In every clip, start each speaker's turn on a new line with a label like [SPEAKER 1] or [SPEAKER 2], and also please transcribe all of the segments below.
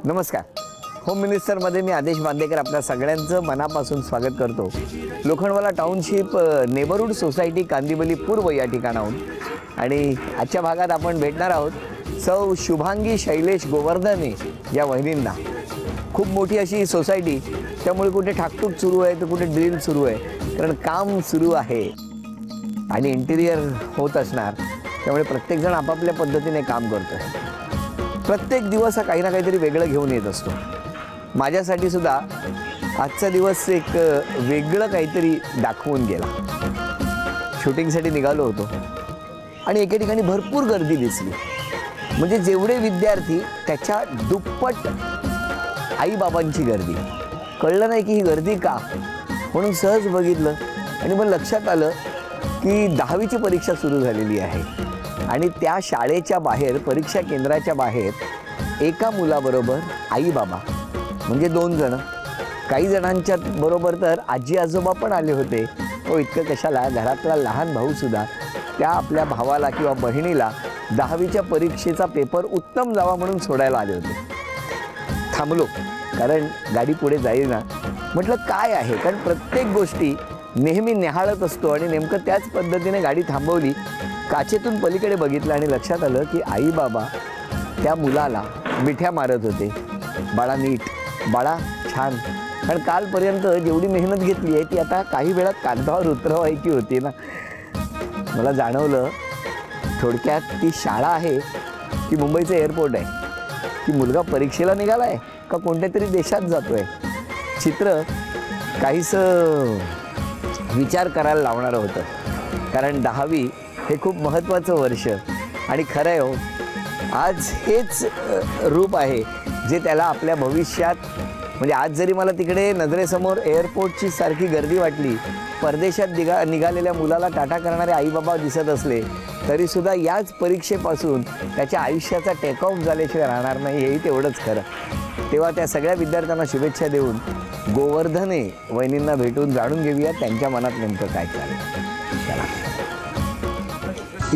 [SPEAKER 1] नमस्कार. होम मिनिस्टरमध्ये मी आदेश बांदेकर आपल्या सगळ्यांचं मनापासून स्वागत करतो. Lokhandwala township neighbourhood society Kandivali पूर्व या ठिकाणाहून आणि आजच्या भागात आपण भेटणार आहोत सौ शुभांगी शैलेश गोवर्धने या वहिनींना. खूप मोठी अशी सोसायटी, त्यामुळे कुठे ठाकटूक सुरू आहे तर कुठे ड्रिल सुरू आहे, कारण काम सुरू आहे आणि इंटिरियर होत असणार, त्यामुळे प्रत्येकजण आपापल्या पद्धतीने काम करतो. प्रत्येक दिवस हा काही ना काहीतरी वेगळं घेऊन येत असतो. माझ्यासाठी सुद्धा आजचा दिवस एक वेगळं काहीतरी दाखवून गेला. शूटिंगसाठी निघालो होतो आणि एके ठिकाणी भरपूर गर्दी दिसली. म्हणजे जेवढे विद्यार्थी त्याच्या दुप्पट आईबाबांची गर्दी. कळलं नाही की ही गर्दी का, म्हणून सहज बघितलं आणि मग लक्षात आलं की 10वीची परीक्षा सुरू झालेली आहे आणि त्या शाळेच्या बाहेर, परीक्षा केंद्राच्या बाहेर एका मुलाबरोबर आई बाबा म्हणजे 2 जण, काही जणांच्या बरोबर तर आजी आजोबा पण आले होते. हो, इतकं कशाला, घरातला लहान भाऊसुद्धा त्या आपल्या भावाला किंवा बहिणीला 10वीच्या परीक्षेचा पेपर उत्तम जावा म्हणून सोडायला आले होते. थांबलो कारण गाडी पुढे जाईल ना. म्हटलं काय आहे, कारण प्रत्येक गोष्टी नेहमी निहाळत असतो आणि नेमकं त्याच पद्धतीने गाडी थांबवली. काचेतून पलीकडे बघितलं आणि लक्षात आलं की आई बाबा त्या मुलाला मिठ्या मारत होते. बाळा नीट, बाळा छान. कारण कालपर्यंत जेवढी मेहनत घेतली आहे ती आता काही वेळात कागदावर उतरवायची होती ना. मला जाणवलं थोडक्यात ती शाळा आहे की मुंबईचं एअरपोर्ट आहे, की मुलगा परीक्षेला निघाला आहे का कोणत्या तरी देशात जातो आहे. चित्र काहीसं विचार करायला लावणारं होतं. कारण 10वी हे खूप महत्त्वाचं वर्ष आणि खरं आहे हो, आज हेच रूप आहे जे त्याला आपल्या भविष्यात, म्हणजे आज जरी मला तिकडे नजरेसमोर एअरपोर्टची सारखी गर्दी वाटली, परदेशात निघालेल्या मुलाला टाटा करणारे आईबाबा दिसत असले तरीसुद्धा याच परीक्षेपासून त्याच्या आयुष्याचा टेकऑफ झाल्याशिवाय राहणार नाही, हेही तेवढंच खरं. तेव्हा त्या सगळ्या विद्यार्थ्यांना शुभेच्छा देऊन गोवर्धने वहिनींना भेटून जाणून घेऊया त्यांच्या मनात नेमकं काय चाललं. चला.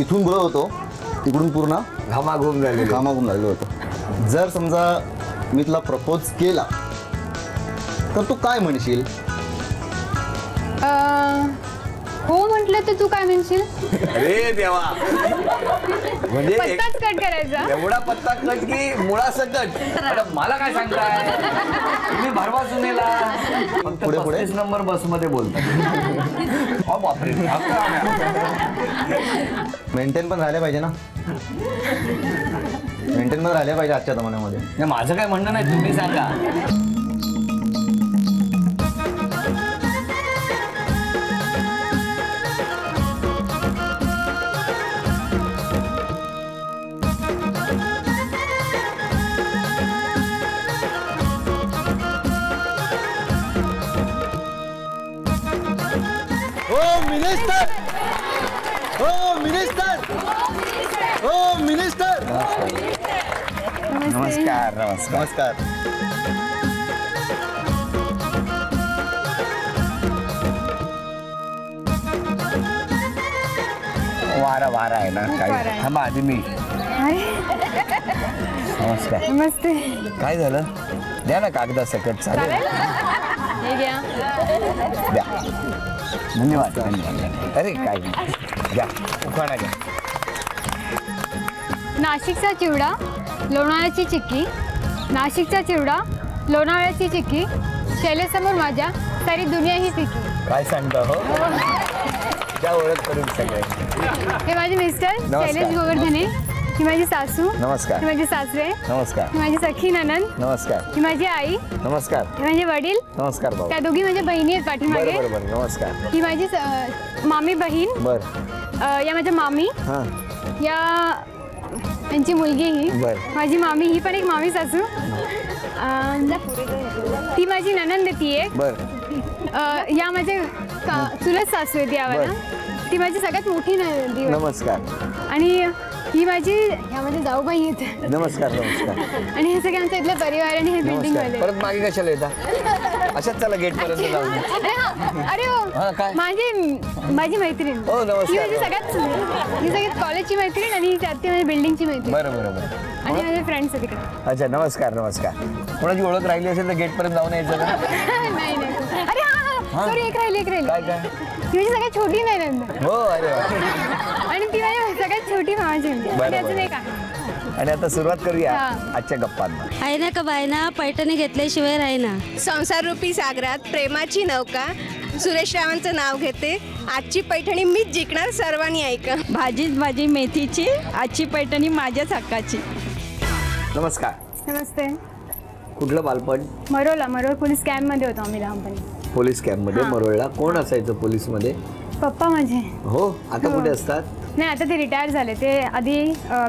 [SPEAKER 2] इथून बोलत होतो, तिकडून पूर्ण
[SPEAKER 1] घामाघूम
[SPEAKER 2] झालेलो होतो. जर समजा मी तुला प्रपोज केला तर तू काय म्हणशील?
[SPEAKER 3] हो म्हटलं तर तू काय म्हणशील?
[SPEAKER 1] अरे देवा, म्हणजे
[SPEAKER 3] पत्ताच कट करायचा.
[SPEAKER 1] एवढा पत्ता कट की मुळासकट. मला काय सांगताय तुम्ही भरवा सुनेला फक्त
[SPEAKER 2] पुढे
[SPEAKER 1] 35 नंबर बसमध्ये बोलता. बापरे.
[SPEAKER 2] मेंटेन पण राहिले पाहिजे ना, मेंटेन पण राहिले पाहिजे आजच्या जमान्यामध्ये.
[SPEAKER 1] नाही, माझं काय म्हणणं नाही, तुम्ही सांगा.
[SPEAKER 2] हो मिनिस्टर, हो मिनिस्टर, हो मिनिस्टर.
[SPEAKER 1] नमस्कार. नमस्कार.
[SPEAKER 2] नमस्कार.
[SPEAKER 1] वारा आहे ना काही. थांबा आधी मी. नमस्कार.
[SPEAKER 3] नमस्ते.
[SPEAKER 1] काय झालं, द्या ना कागदा सकट. चालेल,
[SPEAKER 3] हे घ्या.
[SPEAKER 1] द्या. धन्यवाद. धन्यवाद. अरे काय नाही, द्या. उखाणा घ्या.
[SPEAKER 3] नाशिकचा चिवडा, लोणावळ्याची चिक्की. नाशिकचा चिवडा, लोणावळ्याची चिक्की. शैलेसमोर माझ्या सारी दुनिया ही फिकी.
[SPEAKER 1] काय सांगता हो, त्या ओळख करून सगळे.
[SPEAKER 3] हे माझे मिस्टर शैलेश गोवर्धने. ही माझी सासू.
[SPEAKER 1] नमस्कार.
[SPEAKER 3] ही माझी सासरे.
[SPEAKER 1] नमस्कार.
[SPEAKER 3] ही माझी सखी ननंद.
[SPEAKER 1] नमस्कार.
[SPEAKER 3] ही माझी आई.
[SPEAKER 1] नमस्कार.
[SPEAKER 3] हे माझे वडील.
[SPEAKER 1] नमस्कार भाऊ.
[SPEAKER 3] त्या दोघी माझ्या बहिणी आहेत पाठीमागे.
[SPEAKER 1] बरोबर. नमस्कार.
[SPEAKER 3] ही माझी मामी बहीण.
[SPEAKER 1] बर.
[SPEAKER 3] या माझ्या मामी.
[SPEAKER 1] हां.
[SPEAKER 3] या त्यांची मुलगी ही
[SPEAKER 1] बरं.
[SPEAKER 3] माझी मामी. ही पण एक मामी सासू. ती माझी ननंद ती एक.
[SPEAKER 1] बर.
[SPEAKER 3] या माझे चुलत सासू आहे ती आम्हाला. ती माझी सगळ्यात मोठी नंदी.
[SPEAKER 1] नमस्कार.
[SPEAKER 3] आणि ही ह्या माझ्या जाऊबाई आहेत.
[SPEAKER 1] नमस्कार. नमस्कार.
[SPEAKER 3] आणि हे सगळे आमच्या इथले परिवार आणि हे बिल्डिंग
[SPEAKER 1] नमस्कार.
[SPEAKER 3] वाले.
[SPEAKER 1] परत मागे कशाला येता? अशाच चला गेट पर्यंत जाऊ.
[SPEAKER 3] अरे हो,
[SPEAKER 1] काय?
[SPEAKER 3] माझी मैत्रीण.
[SPEAKER 1] हो, नमस्कार.
[SPEAKER 3] ही माझी सगळ्यात कॉलेजची मैत्रीण आणि ती माझी बिल्डिंगची मैत्रीण.
[SPEAKER 1] बरं.
[SPEAKER 3] आणि माझे फ्रेंड्स आहेत तिकडे.
[SPEAKER 1] अच्छा, नमस्कार नमस्कार. कोणाची ओळख राहिली असेल तर गेटपर्यंत जाऊन यायचं का?
[SPEAKER 3] नाही नाही, अरे
[SPEAKER 1] हा?
[SPEAKER 3] सॉरी, एक राहिली
[SPEAKER 1] काय काय?
[SPEAKER 3] ती माझी सगळ्यात छोटी नाही नंतर,
[SPEAKER 1] हो, अरे वा.
[SPEAKER 3] आणि ती माझी सगळ्यात छोटी मामाची मुलगी आहे.
[SPEAKER 1] बरं,
[SPEAKER 3] त्याचं
[SPEAKER 1] बरं.
[SPEAKER 3] नाही का.
[SPEAKER 1] आणि आता सुरुवात करूया
[SPEAKER 3] हा.
[SPEAKER 1] आजच्या गप्पांना.
[SPEAKER 4] आहे ना का बायना पैठणी घेतल्याशिवाय राहीना.
[SPEAKER 5] संसाररूपी सागरात प्रेमाची नौका सुरेश रावांचं नाव घेते. आजची पैठणी मीच जिंकणार, सर्वांनी ऐका.
[SPEAKER 6] भाजीच भाजी मेथीची, आजची पैठणी माझ्याच हक्काची.
[SPEAKER 1] नमस्कार.
[SPEAKER 3] नमस्ते.
[SPEAKER 1] कुठलं बालपण?
[SPEAKER 3] मरोळ पोलीस कॅम्पमध्ये होतो आम्ही लहानपणी.
[SPEAKER 1] पोलीस कॅम्पमध्ये
[SPEAKER 3] हा.
[SPEAKER 1] मरोळला. कोण असायचं पोलीसमध्ये?
[SPEAKER 3] पप्पा माझे.
[SPEAKER 1] हो, आता
[SPEAKER 3] हो.
[SPEAKER 1] कुठे असतात?
[SPEAKER 3] नाही, आता ते रिटायर झाले. ते आधी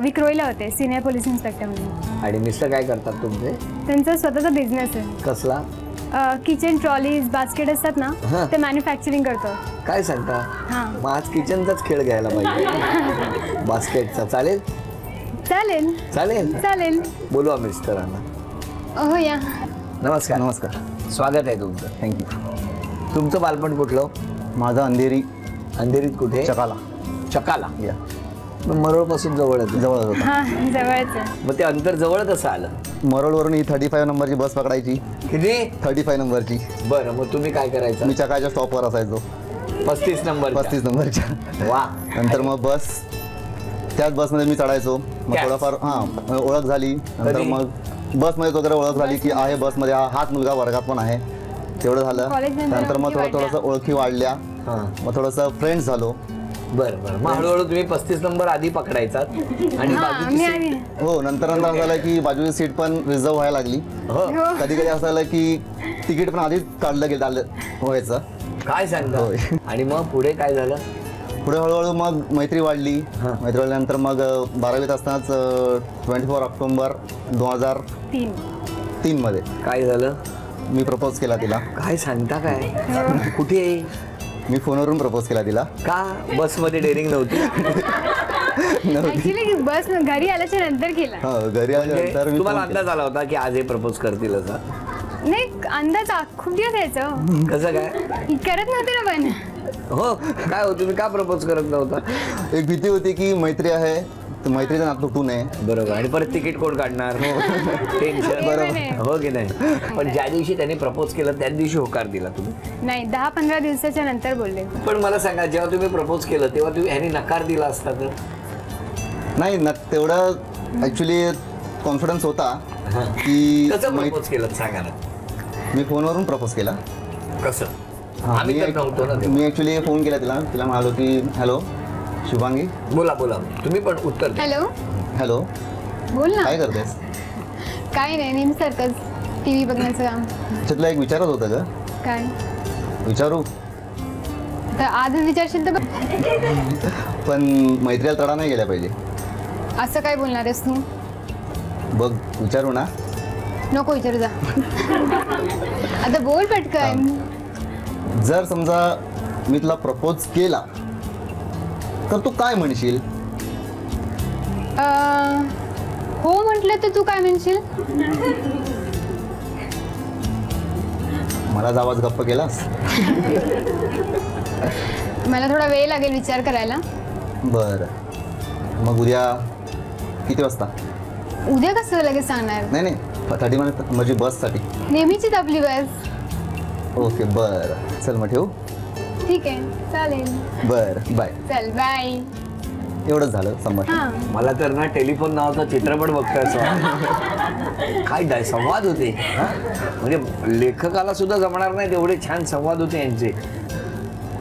[SPEAKER 3] विक्रोळीला होते, सिनियर पोलीस इन्स्पेक्टर म्हणून.
[SPEAKER 1] आणि मिस्टर काय करतात तुमचे?
[SPEAKER 3] त्यांचा स्वतःचा बिझनेस आहे.
[SPEAKER 1] कसला?
[SPEAKER 3] किचन ट्रॉलीज, बास्केट असतात
[SPEAKER 1] हा.
[SPEAKER 3] ना, ते मॅन्युफॅक्चरिंग करतो.
[SPEAKER 1] काय सांगता?
[SPEAKER 3] हां.
[SPEAKER 1] मग आज किचनचाच खेळ घ्यायला पाहिजे. बास्केटचा चालेल?
[SPEAKER 3] चालेल
[SPEAKER 1] चालेल.
[SPEAKER 3] चालेल.
[SPEAKER 1] बोलवा मिस्टरांना.
[SPEAKER 3] हो या.
[SPEAKER 1] नमस्कार.
[SPEAKER 2] नमस्कार.
[SPEAKER 1] स्वागत आहे तुमचं.
[SPEAKER 2] थँक्यू.
[SPEAKER 1] तुमचं बालपण कुठलं?
[SPEAKER 2] माझं अंधेरी
[SPEAKER 1] अंधेरीत कुठे?
[SPEAKER 2] चकाला
[SPEAKER 1] चकाला.
[SPEAKER 2] या
[SPEAKER 1] मरोळपासून जवळ आहे.
[SPEAKER 2] जवळच होता.
[SPEAKER 3] हां, जवळच आहे.
[SPEAKER 1] मग ते अंतर जवळ कसं आलं?
[SPEAKER 2] मरोळवरून ही 35 नंबरची बस पकडायची.
[SPEAKER 1] किती?
[SPEAKER 2] 35 नंबरची.
[SPEAKER 1] बरं, मग तुम्ही काय करायचं?
[SPEAKER 2] मी चकाच्या स्टॉपवर असायचो.
[SPEAKER 1] 35 नंबर.
[SPEAKER 2] 35 नंबरच्या.
[SPEAKER 1] वा.
[SPEAKER 2] नंतर मग बस, त्याच बसमध्ये मी चढायचो. मग
[SPEAKER 1] त्याच?
[SPEAKER 2] थोडंफार हां ओळख झाली. नंतर
[SPEAKER 1] कधी?
[SPEAKER 2] मग बसमध्ये वगैरे ओळख झाली की आहे बसमध्ये हाच मुलगा वर्गात पण आहे, तेवढं झालं.
[SPEAKER 3] कॉलेजनंतर
[SPEAKER 2] नंतर मग
[SPEAKER 3] ओळखी
[SPEAKER 2] थोडंसं ओळखी वाढल्या.
[SPEAKER 1] हां.
[SPEAKER 2] मग थोडंसं फ्रेंड्स झालो.
[SPEAKER 1] बरं बरं. मग हळूहळू तुम्ही 35 नंबर आधी पकडायचात आणि
[SPEAKER 3] हां,
[SPEAKER 1] बाजूची
[SPEAKER 3] मी
[SPEAKER 1] सीट-
[SPEAKER 3] आधी.
[SPEAKER 2] हो, नंतर असं झालं की बाजूची सीट पण रिझर्व व्हायला लागली.
[SPEAKER 1] हो.
[SPEAKER 3] हो.
[SPEAKER 2] कधी कधी असं झालं की तिकीट पण आधीच काढलं गेलं व्हायचं.
[SPEAKER 1] काय सांगता?
[SPEAKER 2] होय.
[SPEAKER 1] आणि मग पुढे काय झालं?
[SPEAKER 2] पुढे हळूहळू मग मैत्री वाढली.
[SPEAKER 1] हां.
[SPEAKER 2] मैत्री वाढल्यानंतर मग 12वीत असतानाच 24 ऑक्टोबर 2003 मध्ये
[SPEAKER 1] काय झालं?
[SPEAKER 2] मी प्रपोज केला तिला.
[SPEAKER 1] काय सांगता काय? कुठे?
[SPEAKER 2] मी फोनवरून प्रपोज केला तिला.
[SPEAKER 1] का बसमध्ये डेअरिंग नव्हती?
[SPEAKER 3] ऍक्च्युली बस घरी आल्याच्या नंतर केला.
[SPEAKER 2] घरी आल्यानंतर
[SPEAKER 1] म्हणजे
[SPEAKER 2] मी
[SPEAKER 1] तुम्हाला
[SPEAKER 2] phone केला.
[SPEAKER 1] अंदाज आला होता की आज हे प्रपोज करतील असा?
[SPEAKER 3] नाही, अंदाज खूप दिवस यायचं.
[SPEAKER 1] कसं काय?
[SPEAKER 3] करत नव्हते ना पण.
[SPEAKER 1] हो. काय हो, तुम्ही का प्रपोज करत नव्हता?
[SPEAKER 2] एक भीती होती की मैत्री आहे, तर मैत्रीचं नातं तुटू नये.
[SPEAKER 1] बरोबर. आणि परत तिकीट कोण काढणार? टेन्शन.
[SPEAKER 3] पण आहे.
[SPEAKER 1] हो की नाही? पण ज्या दिवशी त्यांनी प्रपोज केलं त्याच दिवशी होकार दिला तुम्ही.
[SPEAKER 3] नाही, 10-15 दिवसाच्या नंतर बोलले.
[SPEAKER 1] पण मला सांगा, जेव्हा तुम्ही प्रपोज केलं तेव्हा तुम्ही ह्यानी नकार दिला असता तर?
[SPEAKER 2] नाही ना, तेवढं ऍक्च्युली कॉन्फिडन्स होता की
[SPEAKER 1] कसं प्रपोज केलं सांगा ना.
[SPEAKER 2] मी फोनवरून प्रपोज केला.
[SPEAKER 1] कसं? आम्ही तर नव्हतो ना तेव्हा.
[SPEAKER 2] मी ऍक्च्युली फोन केला तिला म्हणालो की हॅलो शुभांगी.
[SPEAKER 1] बोला बोला, तुम्ही पण उत्तर द्या.
[SPEAKER 3] हॅलो,
[SPEAKER 2] हॅलो,
[SPEAKER 3] बोल ना.
[SPEAKER 2] काय करतेस?
[SPEAKER 3] काय नाही, नेहमीसारखंच TV बघण्याचं काम.
[SPEAKER 2] त्याच्यातलं एक विचारत होतं का?
[SPEAKER 3] काय
[SPEAKER 2] विचारू,
[SPEAKER 3] तर आजच विचारशील तर
[SPEAKER 2] पण मैत्रीला तडा नाही गेला पाहिजे.
[SPEAKER 3] असं काय बोलणार आहेस तू?
[SPEAKER 2] बघ, विचारू ना.
[SPEAKER 3] नको विचारू, जा. आता बोल पटकन.
[SPEAKER 2] जर समजा मी तुला प्रपोज केला तर तू काय म्हणशील?
[SPEAKER 3] हो म्हटलं तर तू काय म्हणशील?
[SPEAKER 2] मला आवाज गप्प केलास.
[SPEAKER 3] मला थोडा वेळ लागेल विचार करायला.
[SPEAKER 2] बरं, मग उद्या किती वाजता?
[SPEAKER 3] उद्या कसं लगेच सांगणार?
[SPEAKER 2] नाही 30 मिनिट म्हणजे बससाठी.
[SPEAKER 3] नेहमीचीच आपली बस.
[SPEAKER 2] ओके, बरं, चल मग ठेवू.
[SPEAKER 3] ठीक आहे, चालेल.
[SPEAKER 2] बरं, बाय.
[SPEAKER 3] चल बाय.
[SPEAKER 2] एवढंच झालं संभाषण.
[SPEAKER 3] हां.
[SPEAKER 1] मला तर ना टेलिफोन नावाचा चित्रपट बघतोय असं. काय संवाद होते हा? म्हणजे लेखकाला सुद्धा जमणार नाही तेवढे छान संवाद होते यांचे.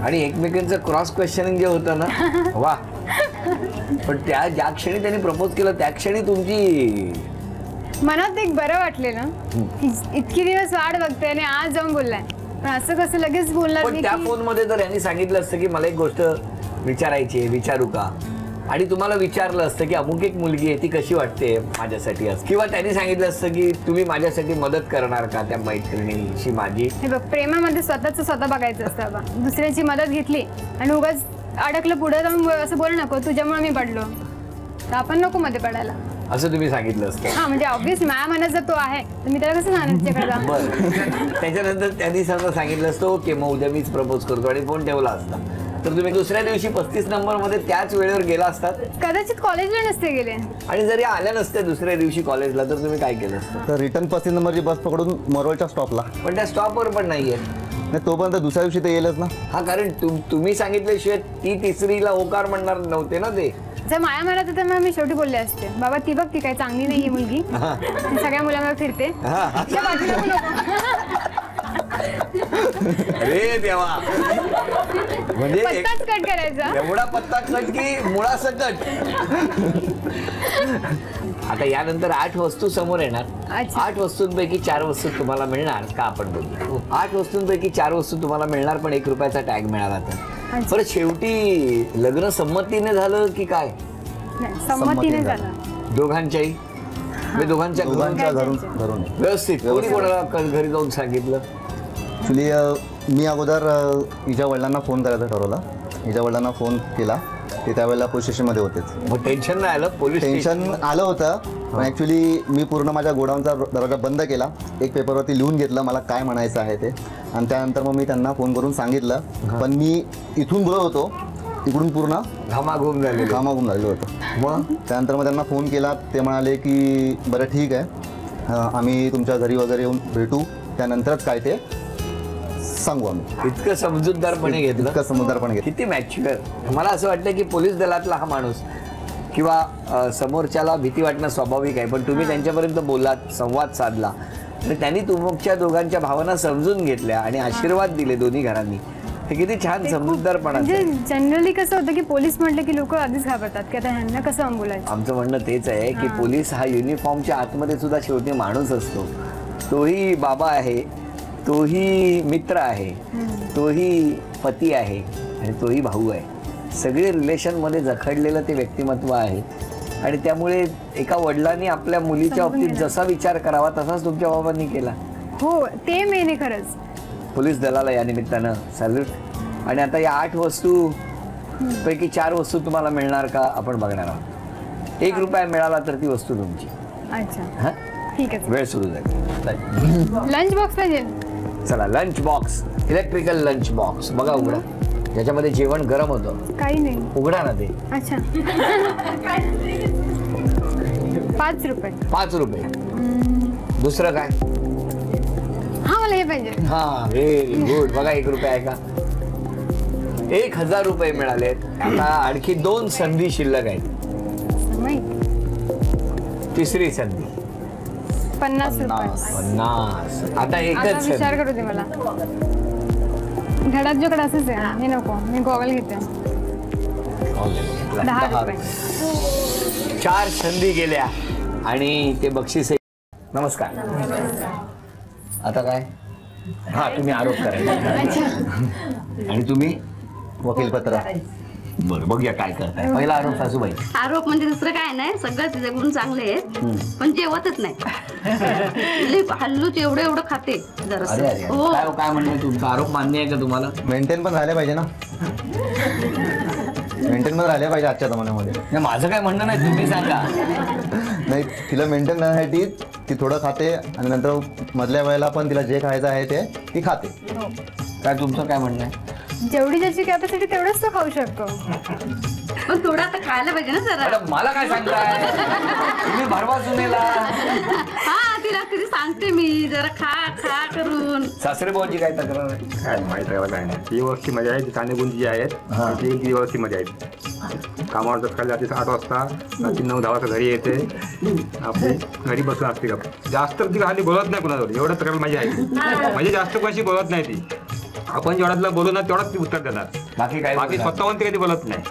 [SPEAKER 1] आणि एकमेकांचं क्रॉस क्वेश्चनिंग जे होतं ना, वा. पण त्या ज्या क्षणी त्यांनी प्रपोज केलं त्या क्षणी तुमची
[SPEAKER 3] मनात एक बरं वाटलेलं की इतकी दिवस वाट बघते आणि आज जाऊन बोललाय. पण असं कसं लगेच बोलणार
[SPEAKER 1] पण
[SPEAKER 3] नाही
[SPEAKER 1] त्या
[SPEAKER 3] की-
[SPEAKER 1] फोन मध्ये जर यांनी सांगितलं असतं की मला एक गोष्ट विचारायची आहे, विचारू का? आणि तुम्हाला विचारलं असतं की अमुक एक मुलगी आहे ती कशी वाटते माझ्यासाठी असं, किंवा त्यांनी सांगितलं असतं की तुम्ही माझ्यासाठी मदत करणार का त्या मैत्रिणीशी माझी.
[SPEAKER 3] हे बघ, प्रेमामध्ये स्वतः बघायचं असतं बा. दुसऱ्याची मदत घेतली आणि उगाच अडकलं पुढे जाऊन असं बोलू नको तुझ्यामुळे मी पडलो, तर आपण नको मध्ये पडायला.
[SPEAKER 1] असं तुम्ही सांगितलं असतं.
[SPEAKER 3] हा, म्हणजे ऑब्विस माझ्या मनात जर तो आहे तर मी त्याला कसं सांगणार तिच्याकडे जा.
[SPEAKER 1] बरं. त्याच्यानंतर त्यांनी समजा सांगितलं असतं ओके मग उद्या मीच प्रपोज करतो आणि फोन ठेवला असता, तर तुम्ही दुसऱ्या दिवशी 35 नंबर मध्ये त्याच वेळेवर गेला असतात
[SPEAKER 3] कदाचित कॉलेजला नसते गेले.
[SPEAKER 1] आणि जरी आल्या नसत्या दुसऱ्या दिवशी कॉलेजला तर तुम्ही काय केलं असतं?
[SPEAKER 2] तर रिटर्न 35 नंबरची बस पकडून मोरवलच्या स्टॉपला.
[SPEAKER 1] पण त्या स्टॉपवर पण नाहीये.
[SPEAKER 2] नाही तोपर्यंत दुसऱ्या दिवशी तर येईलच ना.
[SPEAKER 1] हा, कारण तुम्ही सांगितल्याशिवाय ती तिसरीला होकार म्हणणार नव्हते ना ते.
[SPEAKER 3] जर माया म्हणत तर मग मी शेवटी बोलले असते, बाबा ती बघ ती काही चांगली नाहीये मुलगी, ती सगळ्या मुलांवर फिरते. तिच्या बाजूला पण नको.
[SPEAKER 1] अरे देवा, म्हणजे
[SPEAKER 3] पत्ताच कट करायचा.
[SPEAKER 1] एवढा पत्ता कट की मुळासकट. आता यानंतर 8 वस्तू समोर येणार.
[SPEAKER 3] अच्छा.
[SPEAKER 1] 8 वस्तूंपैकी 4 वस्तू तुम्हाला मिळणार का आपण बघू. 8 वस्तूंपैकी 4 वस्तू तुम्हाला मिळणार, पण 1 रुपयाचा टॅग मिळाला तर. परत शेवटी लग्न संमतीने झालं की काय?
[SPEAKER 3] नाही, संमतीने झाला.
[SPEAKER 1] दोघांच्याही दोघांच्या
[SPEAKER 2] घरून
[SPEAKER 1] व्यवस्थित. कोणी कोणाला घरी जाऊन सांगितलं?
[SPEAKER 2] ॲक्च्युली मी अगोदर हिच्या वडिलांना फोन करायचा ठरवला. हिच्या वडिलांना फोन केला, ते त्यावेळेला पोलीस स्टेशनमध्ये होतेच.
[SPEAKER 1] मग टेन्शन नाही आलं? पोलीस
[SPEAKER 2] टेन्शन आलं होतं, पण ॲक्च्युली मी पूर्ण माझ्या गोडाऊनचा दरवाजा बंद केला, एक पेपरवरती लिहून घेतलं मला काय म्हणायचं आहे ते, आणि त्यानंतर मग मी त्यांना फोन करून सांगितलं. पण मी इथून बोलत होतो, इकडून पूर्ण
[SPEAKER 1] घामाघूम
[SPEAKER 2] झालेलं होतं. मग त्यानंतर मग त्यांना फोन केला, ते म्हणाले की बरं ठीक आहे, आम्ही तुमच्या घरी वगैरे येऊन भेटू, त्यानंतरच काय ते सांगू आम्ही.
[SPEAKER 1] इतकं समजूतदारपणे घेतलं.
[SPEAKER 2] इतकं समजदारपणे घेतलं.
[SPEAKER 1] किती मॅच्युअर. मला असं वाटतं की पोलीस दलातला हा माणूस किंवा समोरच्याला भीती वाटणं स्वाभाविक आहे, पण तुम्ही त्यांच्यापर्यंत बोलात, संवाद साधला आणि त्यांनी तुमच्या दोघांच्या भावना समजून घेतल्या आणि आशीर्वाद दिले दोन्ही घरांनी. हे किती छान समजूतदारपणा.
[SPEAKER 3] म्हणजे जनरली कसं होतं की पोलीस म्हटलं की लोक आधीच घाबरतात की आता ह्यांना कसं बोलायचं.
[SPEAKER 1] आमचं म्हणणं तेच आहे की पोलीस हा युनिफॉर्मच्या आतमध्ये सुद्धा शेवटी माणूस असतो. तोही बाबा आहे, तोही मित्र आहे, तोही पती आहे आणि तोही भाऊ आहे. सगळे रिलेशनमध्ये जखडलेलं ते व्यक्तिमत्व आहे. आणि त्यामुळे एका वडिलांनी आपल्या मुलीच्या बाबतीत जसा विचार करावा तसाच तुमच्या बाबांनी केला.
[SPEAKER 3] हो, ते मेन आहे खरंच.
[SPEAKER 1] पोलीस दलाला या निमित्तानं सॅल्यूट. आणि आता या 8 वस्तू पैकी 4 वस्तू तुम्हाला मिळणार का आपण बघणार आहोत. 1 रुपया मिळाला तर ती वस्तू तुमची.
[SPEAKER 3] अच्छा,
[SPEAKER 1] हा,
[SPEAKER 3] ठीक आहे.
[SPEAKER 1] वेळ सुरू झाली.
[SPEAKER 3] लंच बॉक्स पाहिजे.
[SPEAKER 1] चला, lunch box, electrical lunch box बघा उघडा. ज्याच्यामध्ये जेवण गरम होतं.
[SPEAKER 3] काही नाही.
[SPEAKER 1] उघडा ना ते.
[SPEAKER 3] अच्छा. 5 रुपये.
[SPEAKER 1] 5 रुपये. दुसरं काय?
[SPEAKER 3] हा, मला हे पाहिजे.
[SPEAKER 1] हा, व्हेरी गुड. बघा 1 रुपया आहे का? 1000 रुपये मिळालेत. आता आणखी 2 संधी शिल्लक आहेत. तिसरी संधी
[SPEAKER 3] 50 रुपये.
[SPEAKER 1] 50. आता
[SPEAKER 3] आता
[SPEAKER 1] एकच
[SPEAKER 3] विचार
[SPEAKER 1] संधी.
[SPEAKER 3] करू दे मला. घरात जो कडे असंच आहे, हे नको, मी गॉगल घेते. 10 रुपये.
[SPEAKER 1] 4 संधी गेल्या आणि ते बक्षीस. नमस्कार. आता काय? हा, तुम्ही आरोप करायचा आणि तुम्ही
[SPEAKER 2] वकीलपत्र.
[SPEAKER 1] बरं, बघूया काय करताय. पहिला आरोप सासूबाई.
[SPEAKER 4] आरोप म्हणजे दुसरं काय नाही, सगळं तिचे गुण चांगले आहेत, पण जेवतच नाही. हल्लूच एवढं एवढं खाते
[SPEAKER 1] अरे
[SPEAKER 4] जरासं.
[SPEAKER 1] अरे,
[SPEAKER 4] हो,
[SPEAKER 1] काय म्हणणं तुमचा आरोप मान्य आहे का तुम्हाला?
[SPEAKER 2] मेंटेन पण झाले पाहिजे ना. मेंटेन पण राहिले पाहिजे आजच्या जमान्यामध्ये.
[SPEAKER 1] नाही, माझं काय म्हणणं नाही, तुम्ही सांगा.
[SPEAKER 2] नाही, तिला मेंटेन करण्यासाठी ती थोडं खाते आणि नंतर मधल्या वेळेला पण तिला जे खायचं आहे ते ती खाते.
[SPEAKER 1] काय तुमचं काय म्हणणं आहे?
[SPEAKER 3] जेवढी ज्याची कॅपॅसिटी तेवढंच तो खाऊ शकतो.
[SPEAKER 4] पण थोडं आता खायला पाहिजे ना जरा.
[SPEAKER 1] मॅडम, मला काय सांगताय तुम्ही भरवा सुनेला?
[SPEAKER 4] हा, तिला तरी सांगते मी, जरा खा खा करून.
[SPEAKER 1] सासरे भाऊची काय तक्रार आहे?
[SPEAKER 7] काय माहीत आहे काय नाही. ती व्यवस्थेमध्ये आहे, ती कांदेगुंज जी आहेत ती व्यवस्थेमध्ये आहेत. कामावर सकाळी जाते 8 वाजता, रात्री 9-10 वाजता घरी येते, आपली घरी बसून असते. का जास्त ती हल्ली बोलत नाही कुणाजवळ, एवढं तक्रार माझी आहे. म्हणजे जास्त कोणाशी बोलत नाही ती. आपण जेवढ्यातला बोलू ना तेवढाच ती उत्तर देणार.
[SPEAKER 1] बाकी काय?
[SPEAKER 7] बाकी स्वतःहून ती कधी बोलत नाही.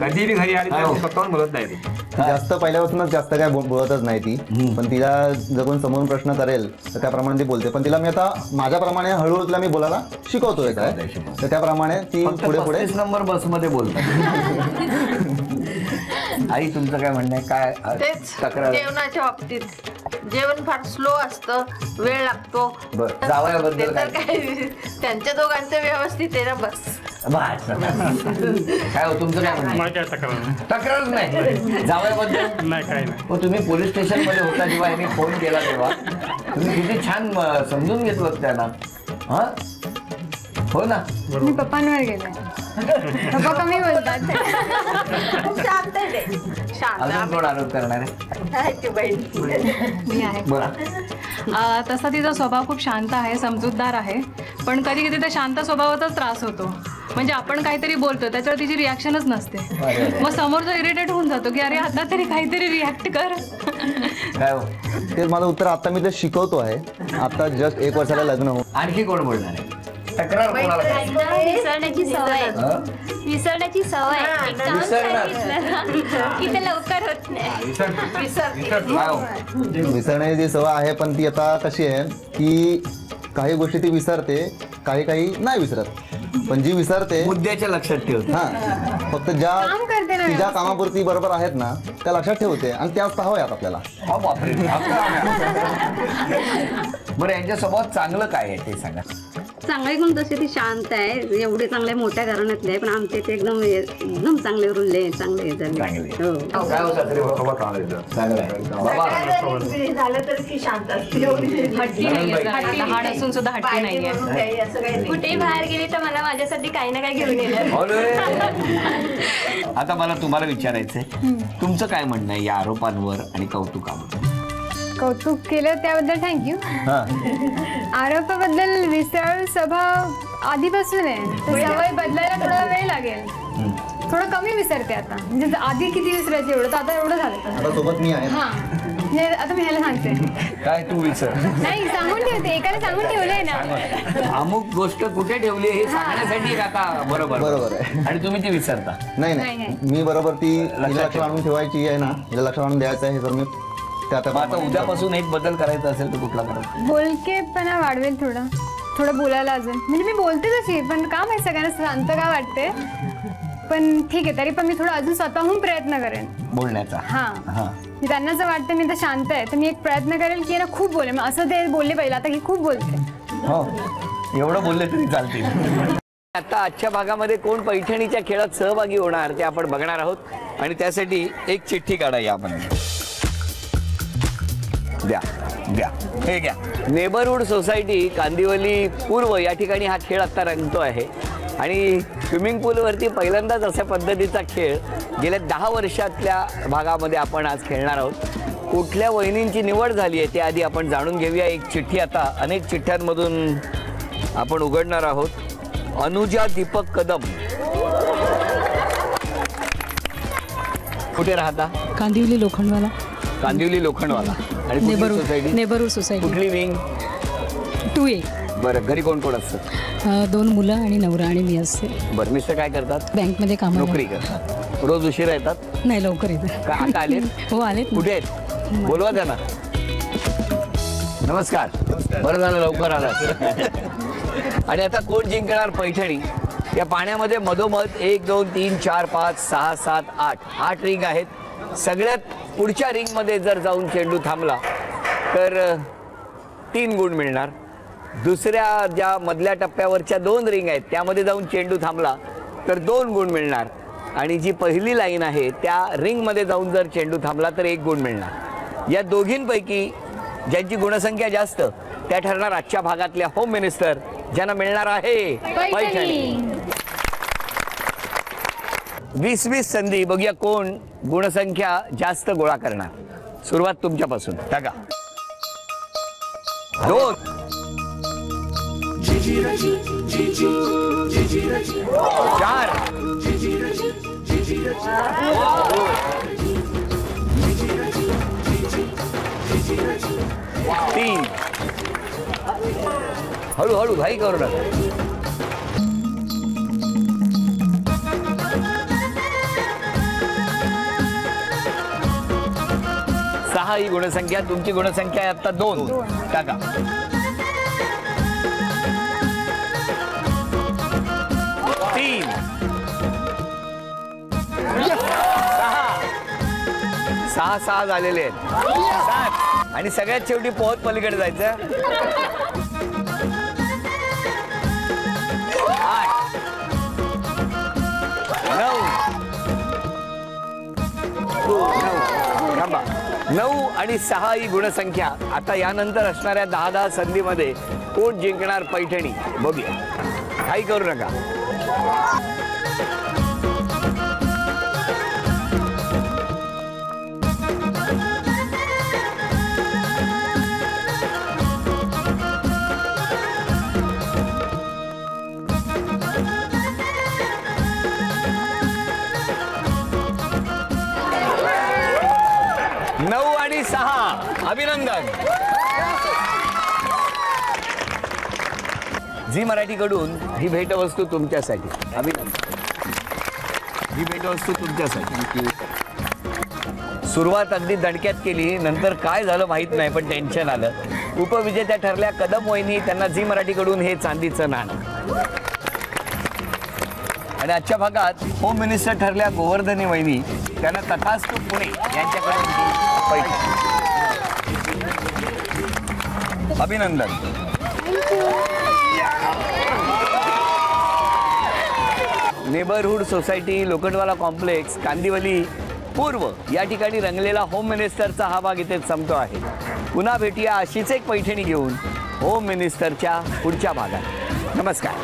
[SPEAKER 7] कधी बी घरी आली तर स्वतःहून बोलत नाही ती.
[SPEAKER 2] जास्त पहिल्यापासूनच जास्त काय बोलतच नाही ती. पण तिला जर कोण समोरून प्रश्न करेल तर त्याप्रमाणे ती बोलते. पण तिला मी आता माझ्याप्रमाणे हळूहळू तिला मी बोलायला शिकवतोय काय, तर त्याप्रमाणे ती पुढे पुढे
[SPEAKER 1] 35 नंबर बसमध्ये बोलतात. आई, तुमचं काय म्हणणं आहे? काय
[SPEAKER 8] तेच
[SPEAKER 1] तक्रार?
[SPEAKER 8] जेवणाच्या बाबतीत जेवण फार स्लो असतं, वेळ लागतो.
[SPEAKER 1] बरं, जावयाबद्दल
[SPEAKER 8] ते तर काय त्यांच्या दोघांचं व्यवस्थित आहे ना, बस.
[SPEAKER 1] काय हो, तुमचं काय म्हणणं आहे? तक्रारच नाही जावयाबद्दल?
[SPEAKER 7] नाही, काय नाही.
[SPEAKER 1] हो, तुम्ही पोलीस स्टेशन मध्ये होता जेव्हा यांनी फोन केला तेव्हा तुम्ही किती छान समजून घेतलं त्यांना. हा, हो ना.
[SPEAKER 3] मी पप्पांवर गेले. पप्पा कमी बोलतात.
[SPEAKER 8] शांत आहे ते. शांत
[SPEAKER 1] अजून कोण आरोप करणार आहे?
[SPEAKER 8] आहे ती बाई.
[SPEAKER 3] मी आहे.
[SPEAKER 1] बोला.
[SPEAKER 9] तसा तिचा स्वभाव खूप शांत आहे, समजूतदार आहे, पण कधी कधी त्या शांत स्वभावाचाच त्रास होतो. म्हणजे आपण काहीतरी बोलतो त्याच्यावर तिची रिॲक्शनच नसते. मग समोरचा इरिटेट होऊन जातो की अरे आता तरी काहीतरी रिॲक्ट कर.
[SPEAKER 1] काय हो?
[SPEAKER 2] ते माझं उत्तर आता मी ते शिकवतो आहे. आता जस्ट 1 वर्षाला लग्न हो.
[SPEAKER 1] आणखी कोण बोलणार आहे? तक्रार कोणाला करायची?
[SPEAKER 10] विसरण्याची सवय विसरण्याची सवय एक काम
[SPEAKER 1] विसरणार.
[SPEAKER 10] सांगितलं की ते लवकर होत नाही.
[SPEAKER 1] काय हो?
[SPEAKER 2] विसरण्याची सवय आहे, पण ती आता कशी आहे की काही गोष्टी ती विसरते, काही नाही विसरत. पण जी विसरते
[SPEAKER 1] मुद्द्याच्या लक्षात ठेवते.
[SPEAKER 2] हा, फक्त ज्या
[SPEAKER 3] काम करते ना
[SPEAKER 2] तिच्या कामापुरती बरोबर आहेत ना त्या लक्षात ठेवते आणि त्याच हव्यात आपल्याला.
[SPEAKER 1] अहो बापरे. बरं, यांच्या स्वभावात चांगलं काय आहे ते सांगा.
[SPEAKER 4] चांगले गुण तसे ती शांत आहे, एवढे चांगले मोठ्या घराण्यातले आहे, पण आमचे ते एकदम चांगले रुळले, चांगले झाले.
[SPEAKER 1] चांगले.
[SPEAKER 4] हो.
[SPEAKER 1] काय होतं तरी
[SPEAKER 7] स्वभाव चांगला आहे तिचा.
[SPEAKER 1] चांगलं आहे. बाबा
[SPEAKER 8] झालं तर ती शांत असते.
[SPEAKER 9] हट्टी नाहीये, लहान असून सुद्धा हट्टी नाहीये.
[SPEAKER 8] असं काही नाही.
[SPEAKER 10] कुठेही बाहेर गेली तर मला माझ्यासाठी काही ना काही घेऊन येणार.
[SPEAKER 1] अरे. आता मला तुम्हाला विचारायचंय, तुमचं काय म्हणणं आहे या आरोपांवर आणि कौतुकावर?
[SPEAKER 3] कौतुक केलं त्याबद्दल थँक्यू. आरोपाबद्दल विसर स्वभाव आधीपासून आहे, तर सवय बदलायला थोडा वेळ लागेल. थोडं कमी विसरते आता. म्हणजे आधी किती विसरायचे एवढं, तर आता एवढं झालं.
[SPEAKER 2] आता सोबत मी आहे.
[SPEAKER 3] हा, म्हणजे आता मी ह्याला सांगते.
[SPEAKER 1] काय तू विसर?
[SPEAKER 3] नाही, सांगून ठेवते. एकाने सांगून ठेवलंय ना.
[SPEAKER 1] अमुक गोष्ट कुठे ठेवली हे सांगण्यासाठी आता. बरोबर
[SPEAKER 2] बरोबर आहे.
[SPEAKER 1] आणि तुम्ही ती विसरता.
[SPEAKER 2] नाही
[SPEAKER 3] नाही,
[SPEAKER 2] नाही, मी बरोबर ती लक्षात आणून ठेवायची आहे ना, हिला लक्षात आणून द्यायचं आहे हे तर मी
[SPEAKER 1] मग आता उद्यापासून एक बदल करायचा असेल तर कुठला करायचा?
[SPEAKER 3] बोलकेपणा वाढवेल थोडं बोलायला अजून. म्हणजे मी बोलते तशी, पण का माहिती सगळ्यांना शांत का वाटते. पण ठीक आहे, तरी पण मी थोडं अजून स्वतःहून प्रयत्न करेन
[SPEAKER 1] बोलण्याचा.
[SPEAKER 3] हा. त्यांना जर वाटतं मी तर शांत आहे, तर मी एक प्रयत्न करेल की ना खूप बोले. मग असं ते बोलले पाहिजे, आता ही खूप बोलते.
[SPEAKER 1] हो, एवढं बोलले तरी चालतील. आता आजच्या भागामध्ये कोण पैठणीच्या खेळात सहभागी होणार ते आपण बघणार आहोत. आणि त्यासाठी एक चिठ्ठी काढाया आपण. द्या द्या, हे घ्या. नेबरहूड सोसायटी कांदिवली पूर्व या ठिकाणी हा खेळ आता रंगतो आहे. आणि स्विमिंग पूलवरती पहिल्यांदाच अशा पद्धतीचा खेळ गेल्या 10 वर्षातल्या भागामध्ये आपण आज खेळणार आहोत. कुठल्या वहिनींची निवड झाली आहे ते आधी आपण जाणून घेऊया. एक चिठ्ठी आता अनेक चिठ्ठ्यांमधून आपण उघडणार आहोत. अनुजा दीपक कदम. कुठे राहता?
[SPEAKER 6] कांदिवली लोखंडवाला.
[SPEAKER 1] कांदिवली लोखंडवाला. आणि कुठली सोसायटी?
[SPEAKER 6] Neighbourhood society.
[SPEAKER 1] कुठली विंग?
[SPEAKER 6] 2A.
[SPEAKER 1] बरं, घरी कोण कोण असतं?
[SPEAKER 6] 2 मुलं आणि नवरा आणि मी असते.
[SPEAKER 1] बरं, मिस्टर काय करतात?
[SPEAKER 6] बँकमध्ये कामाला.
[SPEAKER 1] नोकरी करतात. रोज उशिरा येतात?
[SPEAKER 6] नाही, लवकर येतात.
[SPEAKER 1] का आता आलेत?
[SPEAKER 6] हो, आलेत.
[SPEAKER 1] कुठे आहेत? बोलवा त्यांना. नमस्कार. बरं झालं लवकर आलात. आणि आता कोण जिंकणार पैठणी या पाण्यामध्ये? मधोमध 1 2 3 4 5 6 7 8 रिंग आहेत. सगळ्यात पुढच्या रिंगमध्ये जर जाऊन चेंडू थांबला तर 3 गुण मिळणार. दुसऱ्या ज्या मधल्या टप्प्यावरच्या 2 रिंग आहेत त्यामध्ये जाऊन चेंडू थांबला तर 2 गुण मिळणार. आणि जी पहिली लाईन आहे त्या रिंगमध्ये जाऊन जर चेंडू थांबला तर 1 गुण मिळणार. या दोघींपैकी ज्यांची गुणसंख्या जास्त त्या ठरणार आजच्या भागातल्या होम मिनिस्टर, ज्यांना मिळणार आहे पैठणी. 20-20 संधी. बघूया कोण गुणसंख्या जास्त गोळा करणार. सुरुवात तुमच्यापासून. टाका. 2 4 3. हळूहळू घाई करू नका. 6 ही गुणसंख्या. तुमची गुणसंख्या आहे आता 2. टाका. 3 6 झालेले आहेत. 7 आणि सगळ्यात शेवटी पोहत पलीकडे जायचं. 8 9 9 आणि 6 ही गुणसंख्या. आता यानंतर असणाऱ्या 10-10 संधीमध्ये कोण जिंकणार पैठणी बघूया. काही करू नका. नऊ आणि 6 अभिनंदन. झी मराठीकडून ही भेटवस्तू तुमच्यासाठी. अभिनंदन. ही भेटवस्तू तुमच्यासाठी. सुरुवात अगदी दणक्यात केली, नंतर काय झालं माहित नाही, पण टेन्शन आलं. उपविजेत्या ठरल्या कदम वहिनी, त्यांना झी मराठीकडून हे चांदीचं नाणं. आणि आजच्या भागात होम मिनिस्टर ठरल्या गोवर्धनी वहिनी, त्यांना तथास्तु पुणे यांच्याकडून पैठणी. अभिनंदन. Neighbourhood society, Lokhandwala complex, Kandivali पूर्व या ठिकाणी रंगलेला होम मिनिस्टरचा हा भाग इथेच संपतो आहे. पुन्हा भेटूया अशीच एक पैठणी घेऊन होम मिनिस्टरच्या पुढच्या भागात. नमस्कार.